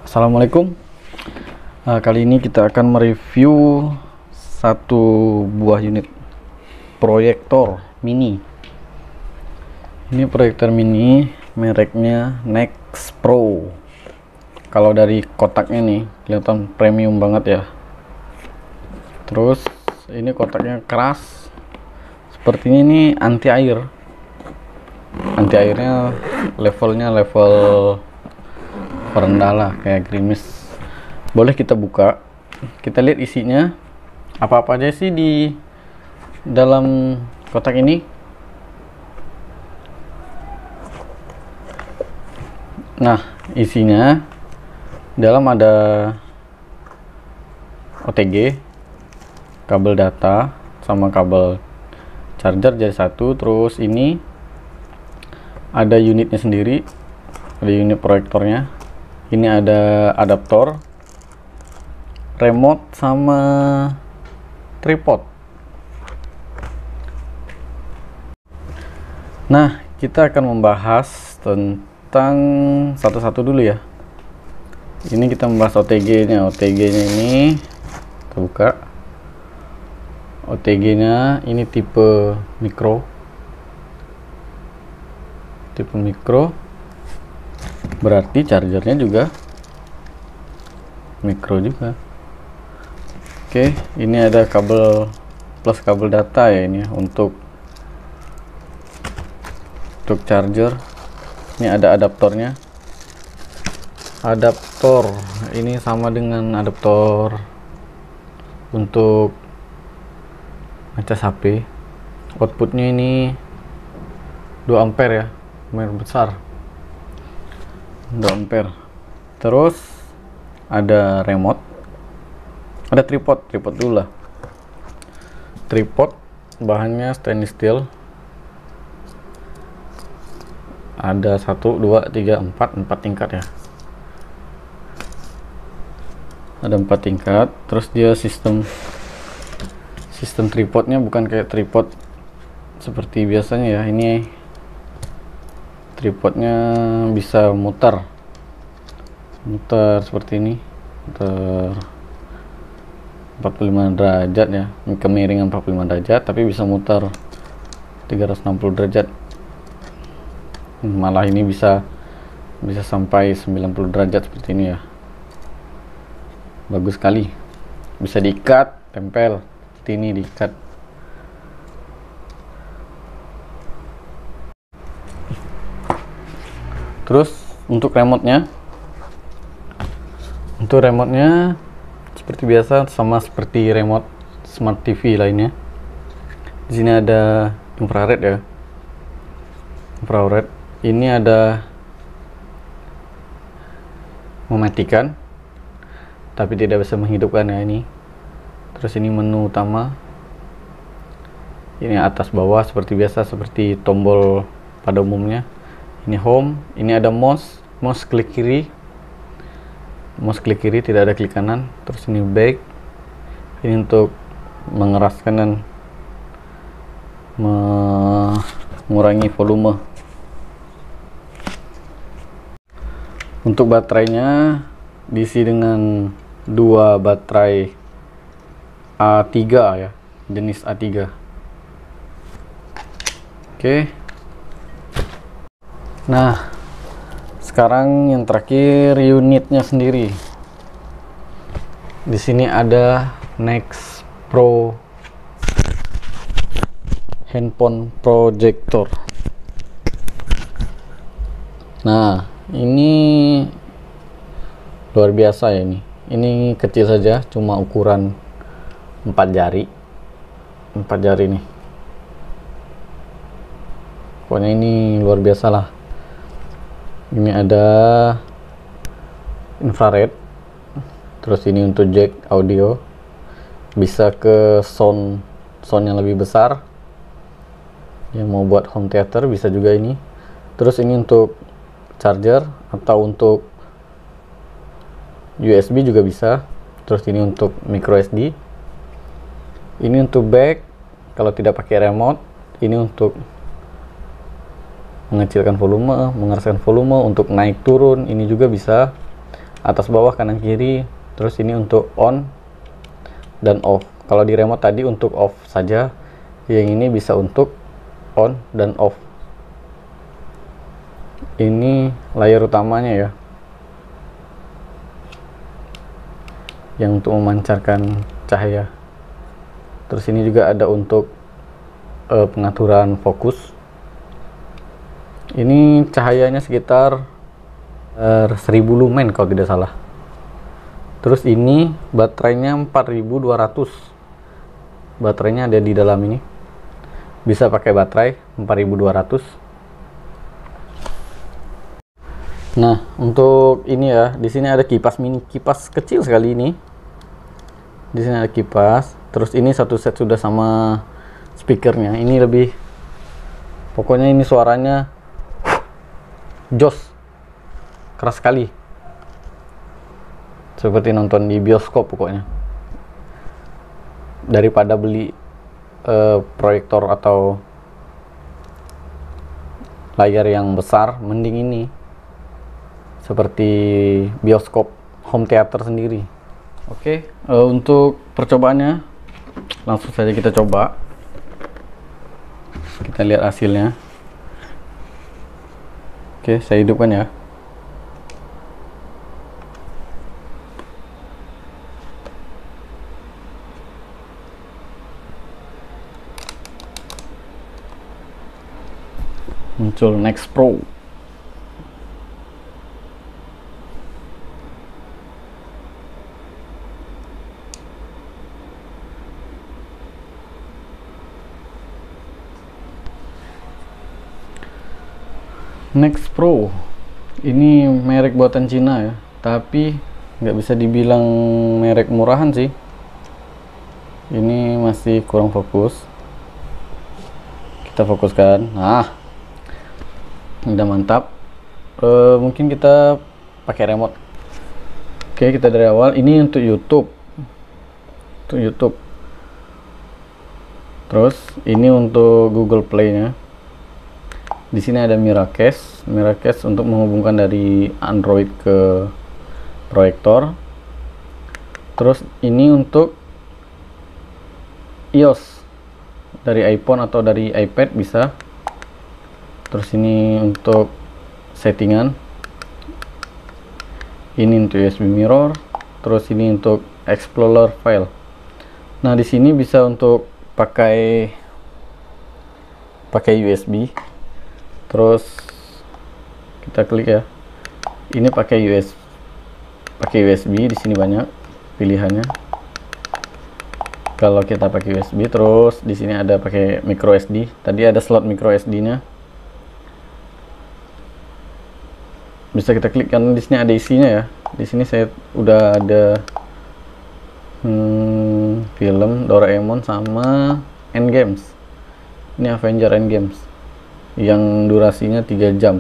Assalamualaikum. Kali ini kita akan mereview satu buah unit proyektor mini. Ini proyektor mini mereknya Nex Pro. Kalau dari kotaknya nih kelihatan premium banget ya. Terus ini kotaknya keras. Sepertinya ini anti air. Anti airnya levelnya level rendah lah, kayak gerimis. Boleh kita buka, kita lihat isinya apa-apa aja sih di dalam kotak ini. Nah, isinya dalam ada OTG, kabel data sama kabel charger jadi satu. Terus ini ada unitnya sendiri, ada unit proyektornya. Ini ada adaptor, remote sama tripod. Nah, kita akan membahas tentang satu-satu dulu ya. Ini kita membahas OTG-nya. OTG-nya ini kita buka. OTG-nya ini tipe mikro. Tipe mikro. Berarti chargernya juga mikro juga. Oke, ini ada kabel plus kabel data ya ini untuk charger. Ini ada adaptornya. Adaptor ini sama dengan adaptor untuk ngecas HP. Outputnya ini 2 ampere ya, lumayan besar. 2 ampere. Terus ada remote, ada tripod dulu lah. Tripod bahannya stainless steel. Ada 1 2 3 4 tingkat ya. Ada 4 tingkat. Terus dia sistem tripodnya bukan kayak tripod seperti biasanya ya. Ini tripodnya bisa muter seperti ini, muter 45 derajat ya, kemiringan 45 derajat, tapi bisa muter 360 derajat. Malah ini bisa sampai 90 derajat seperti ini ya. Bagus sekali. Bisa diikat, tempel seperti ini, diikat. Terus untuk remote-nya seperti biasa, sama seperti remote smart TV lainnya. Di sini ada infrared ya. Infrared. Ini ada mematikan tapi tidak bisa menghidupkan ya ini. Terus ini menu utama. Ini atas bawah seperti biasa, seperti tombol pada umumnya. Ini home, ini ada mouse klik kiri, tidak ada klik kanan. Terus ini back, ini untuk mengeraskan dan mengurangi volume. Untuk baterainya diisi dengan 2 baterai A3 ya, jenis A3. Oke. Nah, sekarang yang terakhir unitnya sendiri. Di sini ada Nex Pro handphone projector. Nah, ini luar biasa ya ini. Ini kecil saja, cuma ukuran 4 jari. 4 jari nih. Pokoknya ini luar biasa lah. Ini ada infrared. Terus ini untuk jack audio. Bisa ke sound yang lebih besar. Yang mau buat home theater bisa juga ini. Terus ini untuk charger atau untuk USB juga bisa. Terus ini untuk micro SD. Ini untuk back kalau tidak pakai remote. Ini untuk mengecilkan volume, mengeraskan volume, untuk naik turun ini juga bisa. atas bawah kanan kiri. Terus ini untuk on dan off. Kalau di remote tadi untuk off saja, yang ini bisa untuk on dan off. Ini layar utamanya ya, yang untuk memancarkan cahaya. Terus ini juga ada untuk pengaturan fokus. Ini cahayanya sekitar 1000 lumen kalau tidak salah. Terus ini baterainya 4200. Baterainya ada di dalam ini. Bisa pakai baterai 4200. Nah, untuk ini ya, di sini ada kipas mini, kipas kecil sekali ini. Di sini ada kipas. Terus ini satu set sudah sama speakernya. Ini lebih, pokoknya ini suaranya jos, keras sekali, seperti nonton di bioskop pokoknya. Daripada beli proyektor atau layar yang besar, mending ini seperti bioskop, home theater sendiri. Oke, untuk percobaannya langsung saja kita coba. Kita lihat hasilnya. Oke, saya hidupkan ya. Muncul Next Pro. Next Pro ini merek buatan Cina ya, tapi nggak bisa dibilang merek murahan sih. Ini masih kurang fokus. Kita fokuskan. Nah, udah mantap. Mungkin kita pakai remote. Oke, kita dari awal. Ini untuk YouTube. Untuk YouTube. Terus ini untuk Google Play-nya. Di sini ada Miracast untuk menghubungkan dari Android ke proyektor. Terus ini untuk iOS dari iPhone atau dari iPad bisa. Terus ini untuk settingan. Ini untuk USB mirror. Terus ini untuk Explorer file. Nah, di sini bisa untuk pakai USB. Terus kita klik ya. Ini pakai USB. Di sini banyak pilihannya. Kalau kita pakai USB, terus di sini ada pakai micro SD. Tadi ada slot micro SD-nya. Bisa kita klik kan, di sini ada isinya ya. Di sini saya udah ada film Doraemon sama Endgames. Ini Avenger Endgames yang durasinya 3 jam.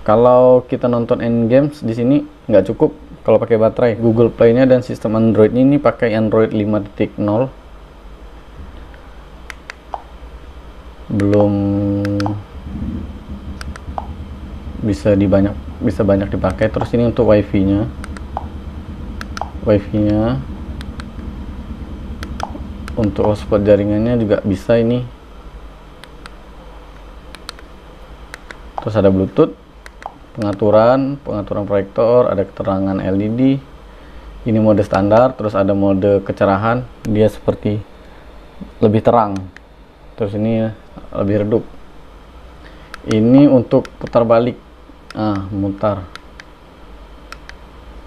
Kalau kita nonton Endgames di sini nggak cukup kalau pakai baterai. Google Play-nya dan sistem Android ini pakai Android 5.0. Belum bisa banyak dipakai. Terus ini untuk wifi-nya. Untuk hotspot jaringannya juga bisa ini. Terus ada Bluetooth, pengaturan proyektor, ada keterangan LED. Ini mode standar, terus ada mode kecerahan, dia seperti lebih terang. Terus ini lebih redup. Ini untuk putar balik, mutar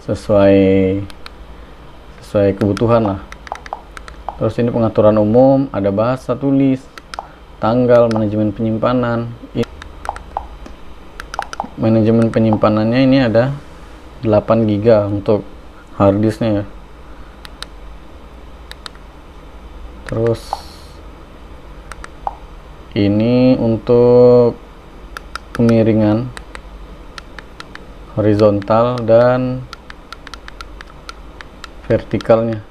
sesuai kebutuhan lah. Terus ini pengaturan umum, ada bahasa tulis, tanggal, manajemen penyimpanan. Manajemen penyimpanannya ini ada 8 GB untuk harddisknya ya. Terus ini untuk kemiringan horizontal dan vertikalnya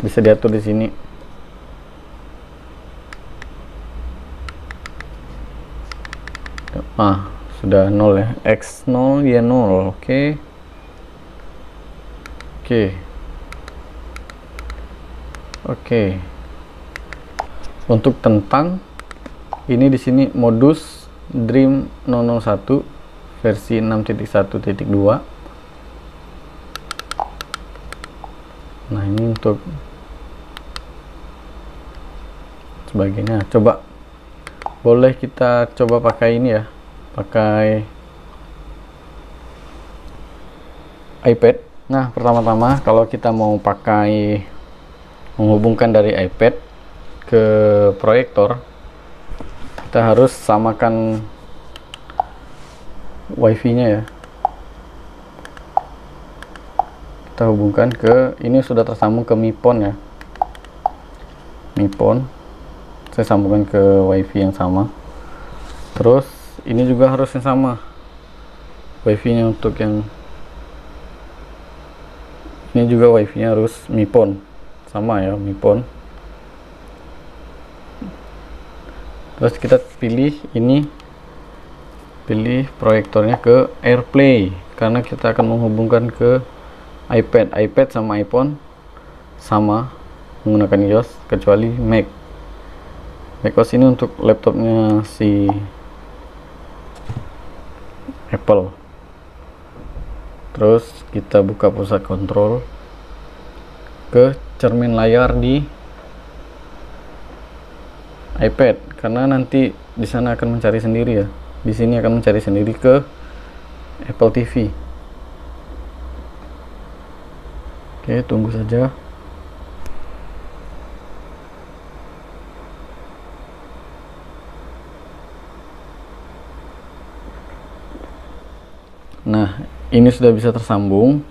bisa diatur di sini. sudah 0 ya, X0 ya 0. Oke. Untuk tentang ini di sini modus Dream 001 versi 6.1.2. Nah, ini untuk sebagainya. Coba boleh kita coba pakai ini ya, pakai iPad. Nah, pertama-tama kalau kita mau menghubungkan dari iPad ke proyektor, kita harus samakan WiFi-nya ya. Kita hubungkan ke, ini sudah tersambung ke Mi Phone ya. Mi Phone saya sambungkan ke WiFi yang sama. Terus ini juga harus yang sama WiFi-nya. Untuk yang ini juga WiFi-nya harus Mi Phone sama ya, Mi Phone. Terus kita pilih ini, pilih proyektornya ke AirPlay karena kita akan menghubungkan ke iPad sama iPhone sama menggunakan iOS, kecuali macOS ini untuk laptopnya si Apple. Terus kita buka pusat kontrol ke cermin layar di iPad, karena nanti di sana akan mencari sendiri ya, di sini akan mencari sendiri ke Apple TV. Oke, tunggu saja. Nah, ini sudah bisa tersambung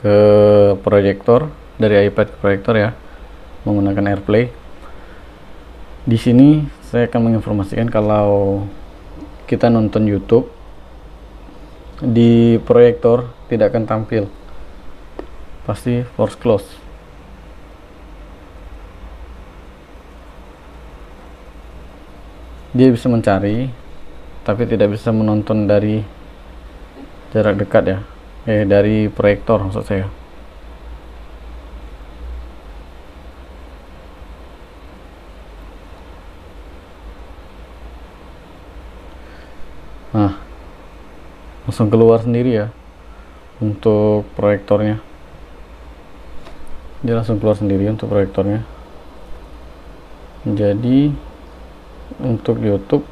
ke proyektor, dari iPad ke proyektor ya, menggunakan AirPlay. Di sini saya akan menginformasikan kalau kita nonton YouTube di proyektor tidak akan tampil, pasti force close. Dia bisa mencari tapi tidak bisa menonton dari jarak dekat ya, dari proyektor maksud saya. Nah, langsung keluar sendiri ya untuk proyektornya. Dia langsung keluar sendiri untuk proyektornya. Jadi untuk YouTube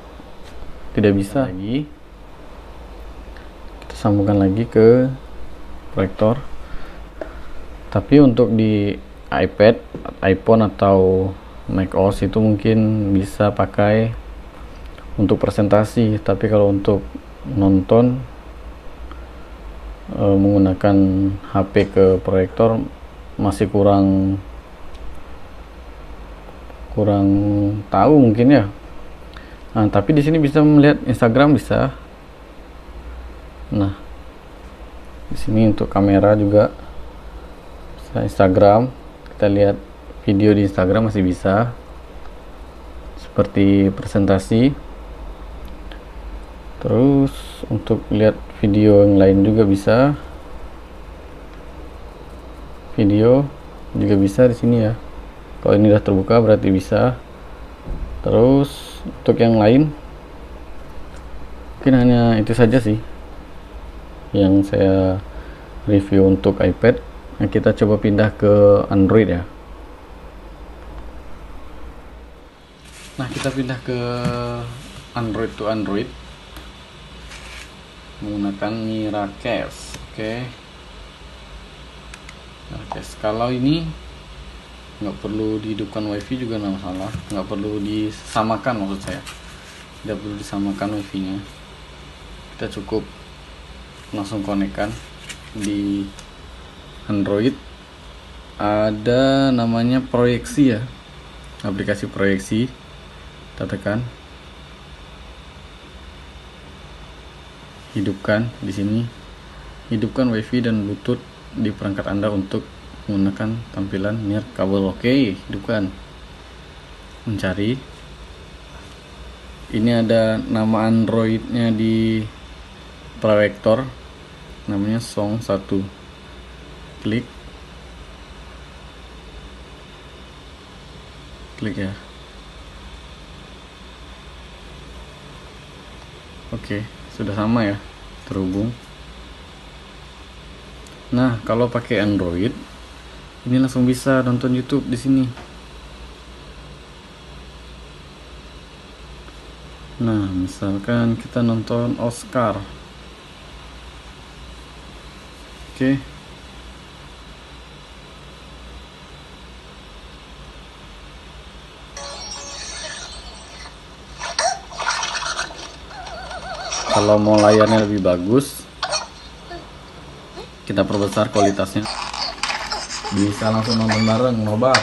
tidak bisa lagi. Kita sambungkan lagi ke proyektor. Tapi untuk di iPad, iPhone atau macOS itu mungkin bisa pakai untuk presentasi, tapi kalau untuk nonton menggunakan HP ke proyektor masih kurang tahu mungkin ya. Nah, tapi di sini bisa melihat Instagram bisa. Nah, di sini untuk kamera juga bisa Instagram. Kita lihat video di Instagram masih bisa, seperti presentasi. Terus untuk lihat video yang lain juga bisa. Video juga bisa di sini ya. Kalau ini udah terbuka berarti bisa. Terus untuk yang lain mungkin hanya itu saja sih yang saya review untuk iPad. Nah, kita coba pindah ke Android ya. Nah, kita pindah ke Android to Android menggunakan Miracast. Oke. Miracast. Kalau ini nggak perlu dihidupkan WiFi juga nggak masalah, nggak perlu disamakan, maksud saya tidak perlu disamakan WiFi nya. Kita cukup langsung konekkan di Android. Ada namanya proyeksi ya, aplikasi proyeksi. Kita tekan hidupkan. Di sini hidupkan WiFi dan Bluetooth di perangkat Anda untuk menggunakan tampilan near kabel. Oke, hidupkan. Mencari. Ini ada nama Androidnya di proyektor, namanya Song 1. Klik ya. Oke, sudah sama ya, terhubung. Nah, kalau pakai Android ini langsung bisa nonton YouTube di sini. Nah, misalkan kita nonton Oscar. Oke. Kalau mau layarnya lebih bagus, kita perbesar kualitasnya. Bisa langsung nonton bareng, nobar.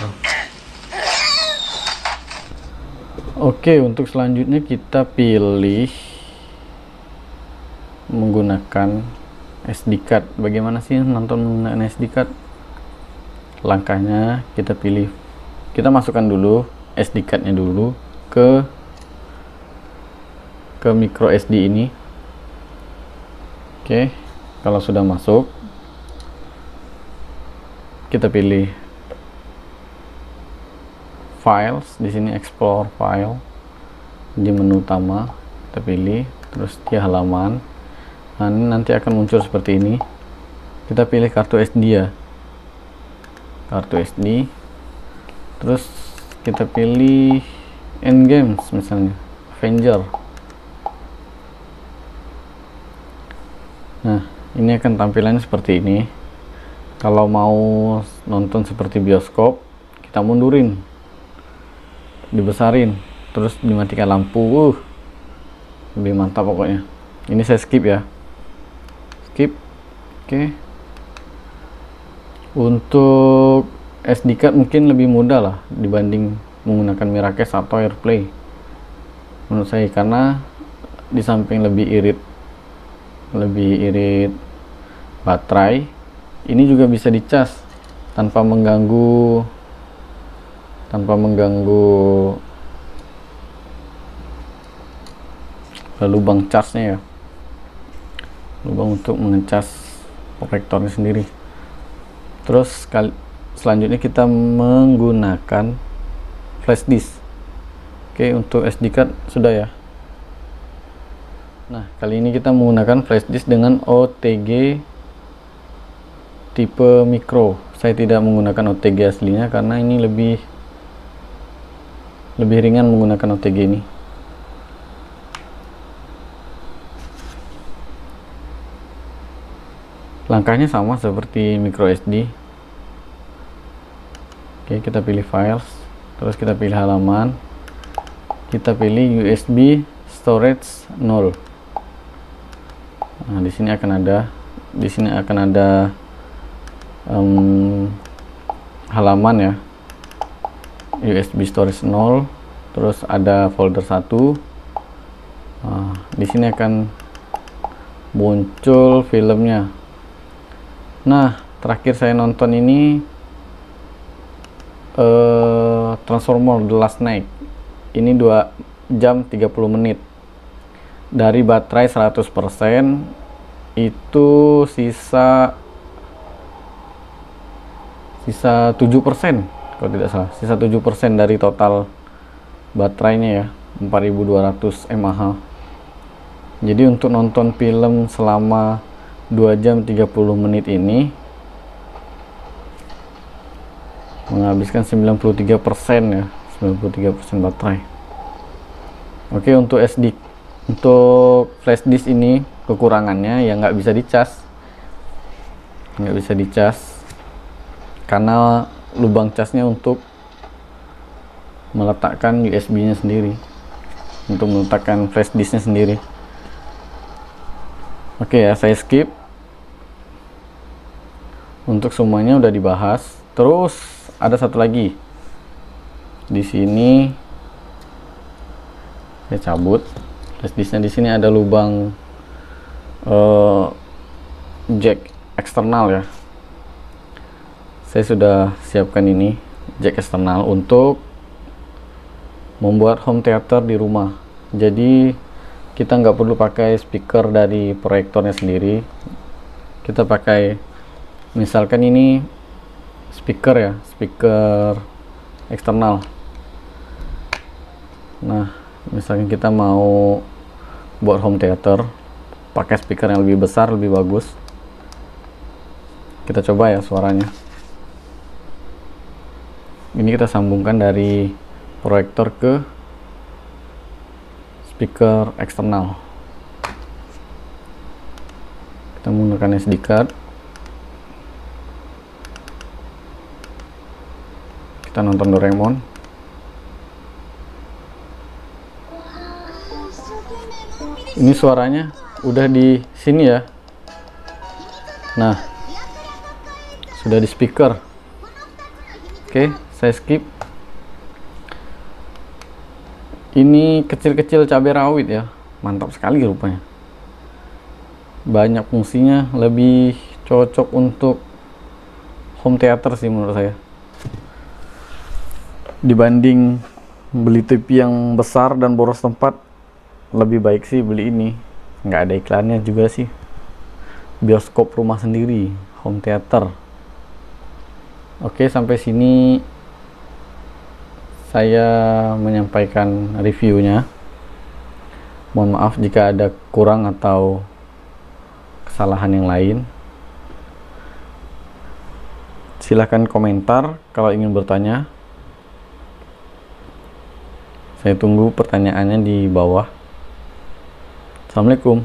Oke, untuk selanjutnya kita pilih menggunakan SD card. Bagaimana sih nonton menggunakan SD card? Langkahnya kita pilih, kita masukkan dulu SD card-nya dulu ke micro SD ini. Oke, kalau sudah masuk, kita pilih files, di sini explore file, di menu utama kita pilih, terus di halaman. Nah, ini nanti akan muncul seperti ini. Kita pilih kartu SD ya, kartu SD, terus kita pilih end games, misalnya Avenger. Nah, ini akan tampilannya seperti ini. Kalau mau nonton seperti bioskop, kita mundurin, dibesarin, terus dimatikan lampu. Lebih mantap pokoknya. Ini saya skip ya, skip. Oke. Untuk SD card mungkin lebih mudah lah dibanding menggunakan Miracast atau AirPlay menurut saya, karena di samping lebih irit baterai, ini juga bisa dicas tanpa mengganggu lubang charge-nya ya, lubang untuk mengecas proyektornya sendiri. Terus selanjutnya kita menggunakan flash disk. Oke, untuk SD card sudah ya. Nah, kali ini kita menggunakan flash disk dengan OTG tipe micro. Saya tidak menggunakan OTG aslinya karena ini lebih ringan menggunakan OTG ini. Langkahnya sama seperti micro SD. Oke, kita pilih files, terus kita pilih halaman, kita pilih USB storage 0. Nah, di sini akan ada halaman ya, USB storage 0, terus ada folder 1. Nah, di sini akan muncul filmnya. Nah, terakhir saya nonton ini Transformer The Last Night. Ini 2 jam 30 menit. Dari baterai 100% itu sisa 7%, kalau tidak salah. Sisa 7% dari total baterainya ya, 4200 mAh. Jadi untuk nonton film selama 2 jam 30 menit ini menghabiskan 93% ya, 93% baterai. Oke, untuk flash disk ini kekurangannya ya nggak bisa dicas, karena lubang casnya untuk meletakkan USB-nya sendiri, untuk meletakkan flash disknya sendiri. Oke ya, saya skip. Untuk semuanya udah dibahas. Terus ada satu lagi. Di sini saya cabut flash disknya. Di sini ada lubang jack eksternal ya. Saya sudah siapkan ini jack eksternal untuk membuat home theater di rumah. Jadi kita nggak perlu pakai speaker dari proyektornya sendiri. Kita pakai, misalkan ini speaker ya, speaker eksternal. Nah, misalkan kita mau buat home theater pakai speaker yang lebih besar, lebih bagus, kita coba ya suaranya. Ini kita sambungkan dari proyektor ke speaker eksternal. Kita menggunakan SD card. Kita nonton Doraemon. Ini suaranya udah di sini ya. Nah, sudah di speaker. Oke, saya skip. Ini kecil-kecil cabai rawit ya, mantap sekali rupanya. Banyak fungsinya, lebih cocok untuk home theater sih menurut saya, dibanding beli TV yang besar dan boros tempat. Lebih baik sih beli ini, nggak ada iklannya juga sih, bioskop rumah sendiri, home theater. Oke, sampai sini saya menyampaikan reviewnya. Mohon maaf jika ada kurang atau kesalahan yang lain. Silahkan komentar kalau ingin bertanya. Saya tunggu pertanyaannya di bawah. Assalamualaikum.